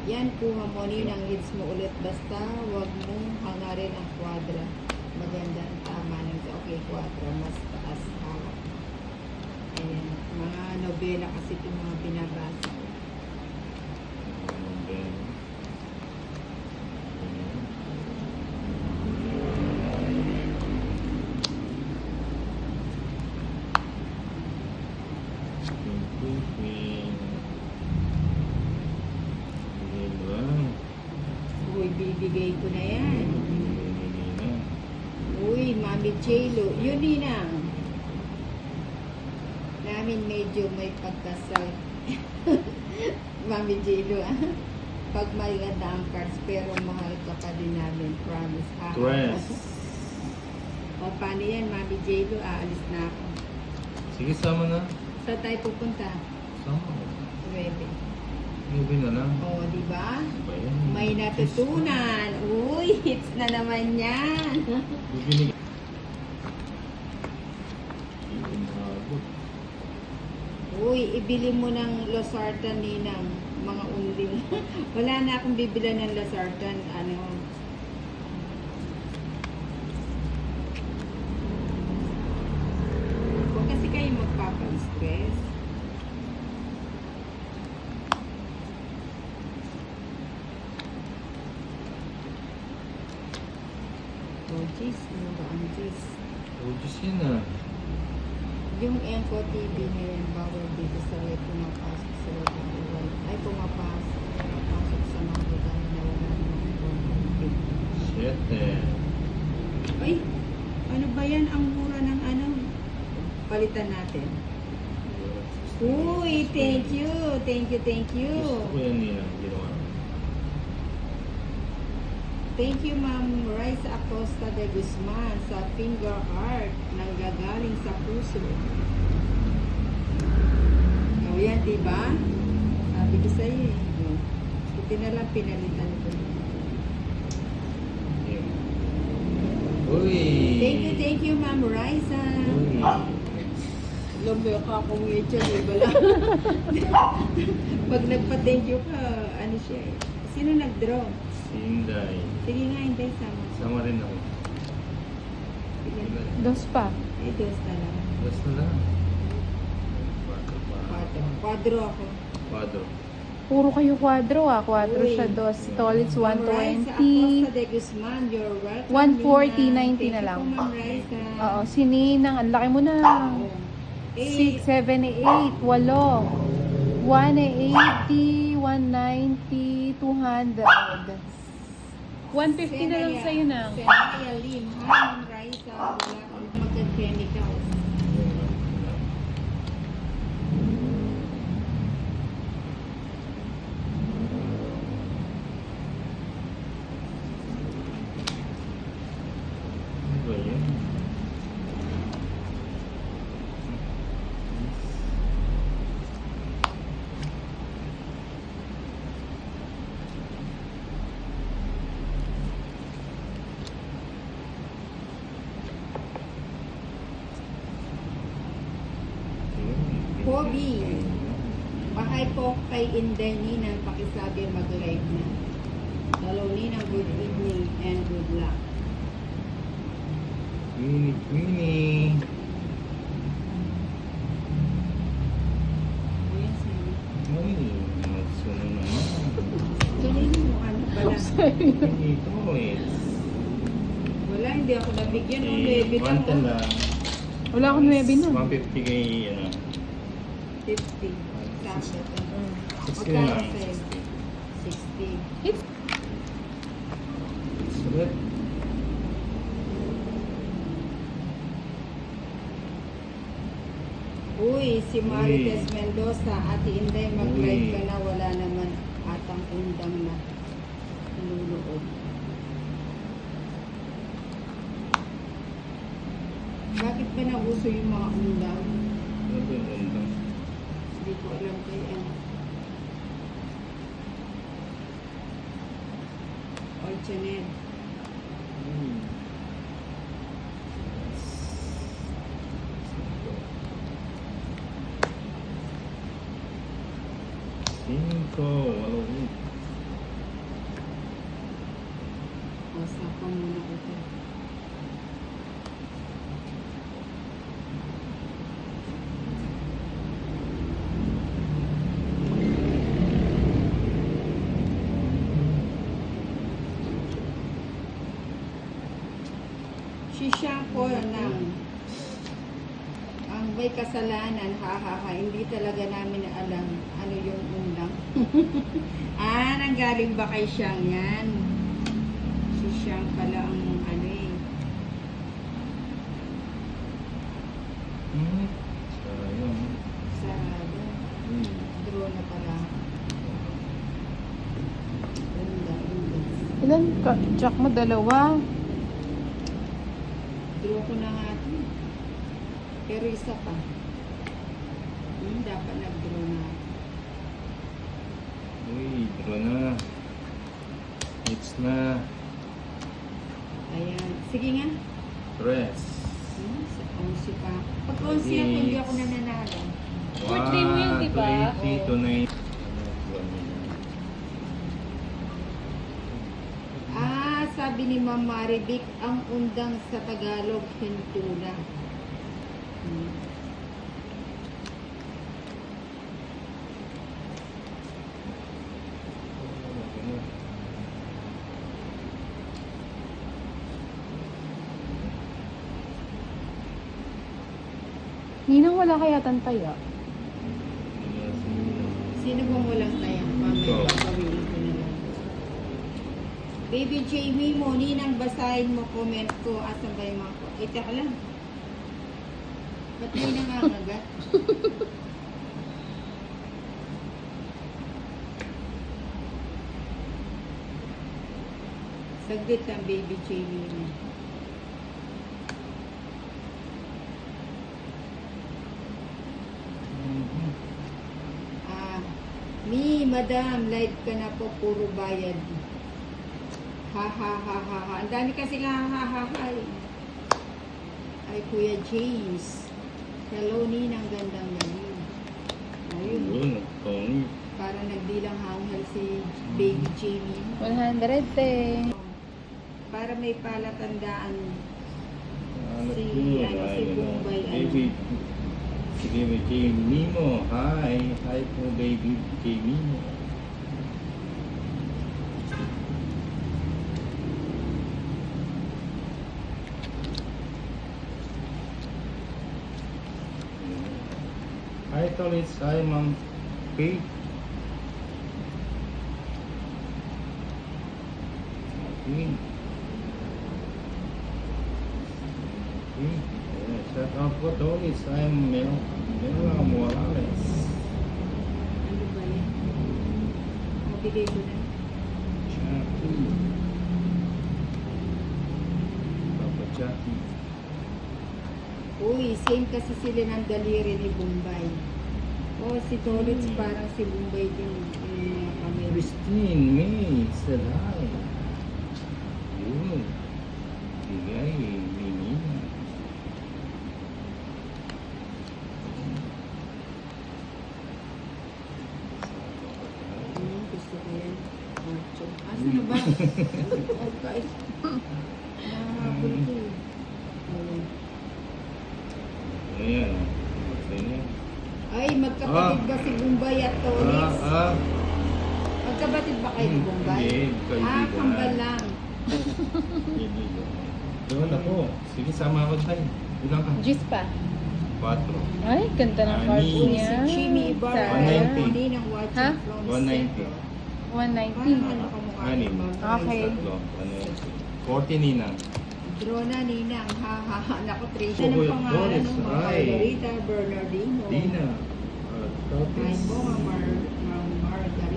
Yan, kuha mo ng leads mo ulit. Basta, wag mong hangarin ang kwadra. Maganda ang tama ng okay, kwadra. Mas taas hawak. Ayan. Mga nobela kasi itong mga binabasa. Uy, bibigay ko na yan. Uy, Mami Chelo. Yun din na. Namin medyo may pagkasal. Mami Chelo, ah. Pag may ganda ang cards, pero mahal ka pa din namin. Promise. Tres. O, paano yan, Mami Chelo? Aalis na ako. Sige, sama na. Saan tayo pupunta? Sama. 9. Movie na lang. O, di ba? Ba yan? May natutunan. Uy, hits na naman yan. Bibinig. Uy, ibili mo ng Losartan ninang mga unding. Wala na akong bibila ng Losartan. Ano? Huwag kasi kayo magpapa-stress. Oh, jeez. Ano ba ang jeez? Oh, Diyos yan ah. Yung Enco TV na yan, bawal dito sa live pumapasok sa lugar na wala. Ay, pumapasok sa mga lugar na wala naman content. Shit eh. Ay, ano ba yan? Ang mura ng ano? Palitan natin. Uy, thank you. Thank you, thank you. Gusto ko yan nila. Ginawa. Thank you, Ma'am Raisa Acosta de Guzman sa finger heart nang gagaling sa puso. O yan, diba? Sabi ko sa'yo eh. Buti na lang pinalitan ko. Uy! Thank you, Ma'am Raisa. Uy! Lombo ka akong medyo, diba lang? Pag nagpa-thank you ka, ano siya eh. Sino nag-draw? Sinday. Sige nga, hindi, sama. Sama rin ako. Sige. Dos pa. Eh, dos na lang. Basta lang. Quadro ako. Quadro. Puro kayo kwadro ah. Kwadro Uy. siya. Dos. Tolits Ma'am Raisa 120. Acosta de Guzman, you're welcome. 140, Nina. 90 Thank na you lang. po, Ma'am Raisa. Oo. Si Ninang. Ang laki mo na. 6, 7, 8, 8. 180, 190, 200. 150 na lang sa'yo na. Senaya Lim. Hi, Ma'am Raisa. Wala kang mag-chemicals. Ano ba yan? Kobe. Bahay po kay Inday Ninang. Pakisabi mag-live na. Hello Ninang, good evening and good luck. Mini. Ayan, sige. Uy, nagsuno naman. Tuloy mo, ano pala? Ito eh. Wala, hindi ako nabigyan ng Eh, baby lang. 110 lang. Wala akong 9 nun. 150 kay ano. 50. Sakto. 60 na lang. 60. Sulit. Uy, si Marites Uy. Mendoza, Ate Inday, mag-live Uy. ka na. Wala naman atang undang na luluod. Bakit ba nauso yung mga undang? Ano ba yung undang? Hindi ko alam kay ano. Or Chanel. Cinco. Walo. Takpan muna ko ito. Si Shampoo ng ang may kasalanan, hindi talaga namin alam ano yung undang. Nanggaling ba kay Siyang yan? Si Siyang pala ang ano eh. Sayang. Sarado. Draw na pala. Undang. Ilan ka? Jack mo, dalawa. Draw ko na nga ito. Pero isa pa. Dapat nag-draw na. Uy, draw na. Hits na. Ayan. Sige nga. Press. Sa 11 pa. Pag 11 ako, hindi ako nananalo. Birthday mo yun, di ba? 280 to 9. Sabi ni Ma'am Marivic, ang undang sa Tagalog, hintula. Ninang wala kaya tantaya. Sino bang walang tayang? Mamaya papawiin ko na lang. Baby Jamie mo, Ninang, basahin mo comment ko. Asan ba yung mga ko? Teka lang. Ba't may nangangagat? Saglit lang, Baby Jamie mo. Madam, live ka na po, puro bayad. Ha ha ha ha ha. Ang dami kasi nga ha ha ha. Ay, Kuya James. Hello, Ninang, gandang gabi. Ayun. Yun, Tony. Para nagdilang hanghal si Baby Jamie. 100 eh. Para may palatandaan. Ano Si, yun? ano, si Bombay, ano. Baby. Si Baby Jamie mo. Hi. Hi po, Baby Jamie mo. Hi, Tolis. Hi, Ma'am Faith. Okay. Okay. Yeah, shout out po, Tolis. I'm Mela Morales. Ano ba yan? Mabigay ko na. Jackie. Papa Jackie. Uy, same kasi sila ng daliri ni Bombay. Oh, si Tolitz parang si Bombay din. Yung mga kamay. Christine May said hi. Yun. Bigay, Minina. Gusto ko yan. Ocho. Asa na ba? Okay. Nakahabol ko eh. Ayun. Ayan. Ayan. Ay, magkapatid ba si Bombay at Tolitz? Magkabatid ba kayo ni Bombay? Hindi, kaibigan. Kambal lang. Kaibigan. Doon ako. Sige, sama ako tayo. Ilang ka? Gis pa. 4. Ay, ganda ng cards Ani. niya. Si Jimmy Ibarra. Sayang. 190. Hindi nang watching Ha? from 190. 190. Ano kamukha ni Anim. Ma'am? Okay. Tatlo. 190. 40 nina. Draw na, Ninang. Ha, ha, ha. Naku, Trisha Oh, ng Kuya pangalan Doris, ng mga ay. Margarita Bernardino. Dina. Ay Totis. mo, Margarita.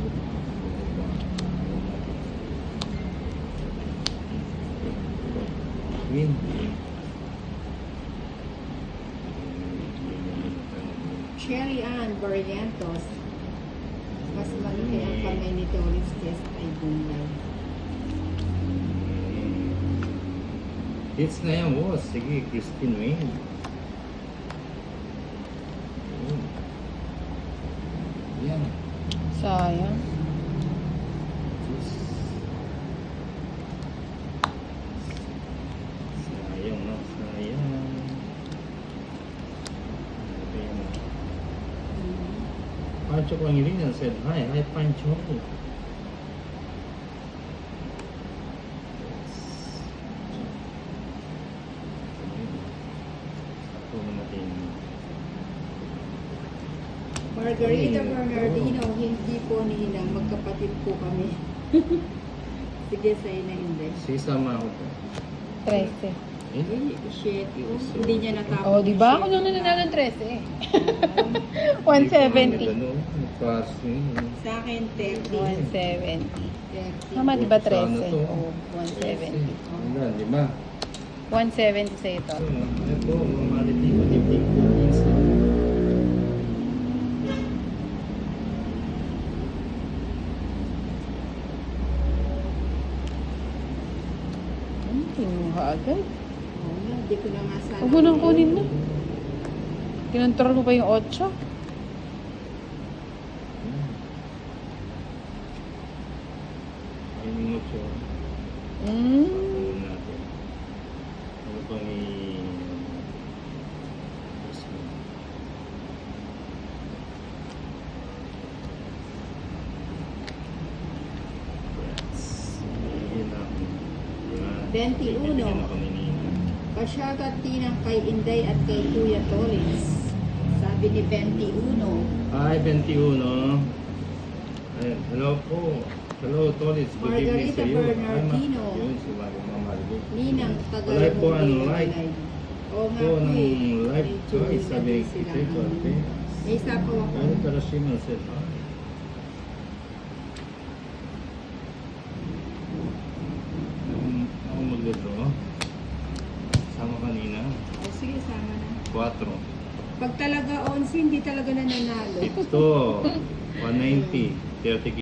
Win. Cherry Ann Barrientos. Mas malaki ang kamay ni Doris Test ay Bombay. Hits na yan, boss. Sige, Christine Wayne. Yan. Sayang. Pancho Pangilinan said hi. Hi, Pancho. Ako natin. Margarita Ay, Bernardino, hindi po ninang, magkapatid po kami. Sige, sa'yo na hindi. Sisama ako po. 13. Eh, Ay, shit, oh. Hindi niya natapos. Oh, di ba? Ako yung nung shit. nanalo ng 13 eh. hindi ko 170. ano, passing. Sa akin, 30. 170. Mama, di ba Sana 13? to. Oo, 170. Wala, di ba? 170 sa ito. So, ito, mamaliti-maliti ko minsan. Kinuha agad. Oo nga, di ko na nga sana. Huwag mo nang kunin na. Kinontrol mo pa yung 8. Ayun yung ocho. Mm. Patuloy natin. Ano pang Yan ako. Yan. 21. Bibigyan ako ni Nina. Pasyagat tinang kay Inday at kay Kuya Tolis. Sabi ni 21. Hi, 21. Ayan, hello po. Hello, Tolis. Good evening Margarita sa iyo. Bernardino. Yun, si Mama Margo. Ninang tagal Wala po, mo ano, kayo like. live. Oo nga Po, po ng eh. live Medyo ko, sabi gabi ko, sila. ito, okay. May sapaw ako. Ano para si Marcel? Ako mag-withdraw. Sama kanina. O sige, sama na. 4. Pag talaga 11, hindi talaga nananalo. Ito, 190. 30